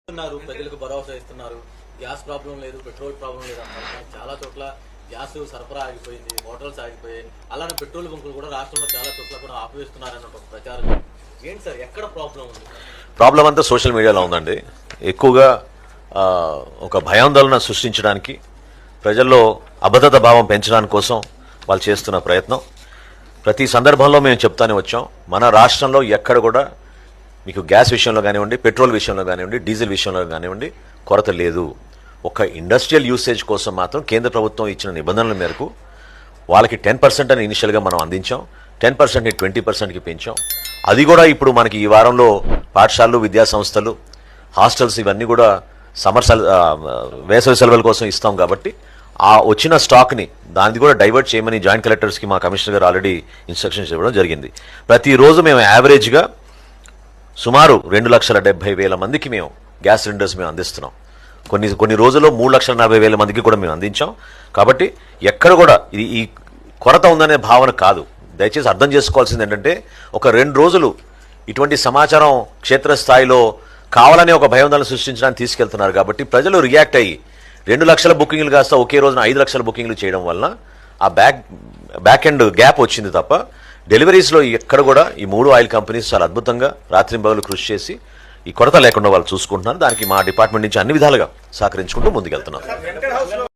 ప్రజలకు భరోసా ఇస్తున్నారు. Gas problem లేదు, పెట్రోల్ ప్రాబ్లం లేదు అంటారు. చాలా చోట్ల గ్యాస్ సరఫరా ఆగిపోయింది, హోటల్స్ ఆగిపోయాయి. అలానే పెట్రోల్ బంకులు కూడా రాష్ట్రంలో చాలా చోట్ల కూడా ఆపివేస్తున్నారన్న ఒక ప్రచారం. ఏంటి సార్, ఎక్కడ ప్రాబ్లం ఉంది? ప్రాబ్లం అంతా సోషల్ మీడియాలో ఉందండి. ఎక్కువగా ఒక భయాందోళన సృష్టించడానికి, ప్రజల్లో అభద్రత భావం పెంచడానికి కోసం వాళ్ళు చేస్తున్న ప్రయత్నం. ప్రతి సందర్భంలో మేము చెప్తానే వచ్చాం, మన రాష్ట్రంలో ఎక్కడ కూడా మీకు గ్యాస్ విషయంలో కానివ్వండి, పెట్రోల్ విషయంలో కానివ్వండి, డీజిల్ విషయంలో కానివ్వండి కొరత లేదు. ఒక ఇండస్ట్రియల్ యూసేజ్ కోసం మాత్రం కేంద్ర ప్రభుత్వం ఇచ్చిన నిబంధనల మేరకు వాళ్ళకి 10% అని ఇనిషియల్గా మనం అందించాం. 10%ని 20%కి పెంచాం. అది కూడా ఇప్పుడు మనకి ఈ వారంలో పాఠశాలలు, విద్యా సంస్థలు, హాస్టల్స్ ఇవన్నీ కూడా వేసవి సెలవుల కోసం ఇస్తాం. కాబట్టి ఆ వచ్చిన స్టాక్ని దాన్ని కూడా డైవర్ట్ చేయమని జాయింట్ కలెక్టర్స్కి మా కమిషనర్ గారు ఆల్రెడీ ఇన్స్ట్రక్షన్స్ ఇవ్వడం జరిగింది. ప్రతిరోజు మేము యావరేజ్గా సుమారు 2,70,000 మందికి మేము గ్యాస్ సిలిండర్స్ మేము అందిస్తున్నాం. కొన్ని రోజుల్లో 3,40,000 మందికి కూడా మేము అందించాం. కాబట్టి ఎక్కడ కూడా ఈ కొరత ఉందనే భావన కాదు. దయచేసి అర్థం చేసుకోవాల్సింది ఏంటంటే, ఒక 2 రోజులు ఇటువంటి సమాచారం క్షేత్రస్థాయిలో కావాలనే ఒక భయాందోళన సృష్టించడానికి తీసుకెళ్తున్నారు. కాబట్టి ప్రజలు రియాక్ట్ అయ్యి 2 లక్షల బుకింగ్లు కాస్త ఒకే రోజున 5 లక్షల బుకింగ్లు చేయడం వలన ఆ బ్యాక్ ఎండ్ గ్యాప్ వచ్చింది తప్ప డెలివరీస్లో ఎక్కడ కూడా ఈ 3 ఆయిల్ కంపెనీస్ చాలా అద్భుతంగా రాత్రింబగలు కృషి చేసి ఈ కొరత లేకుండా వాళ్ళు చూసుకుంటున్నారు. దానికి మా డిపార్ట్మెంట్ నుంచి అన్ని విధాలుగా సహకరించుకుంటూ ముందుకెళ్తున్నారు.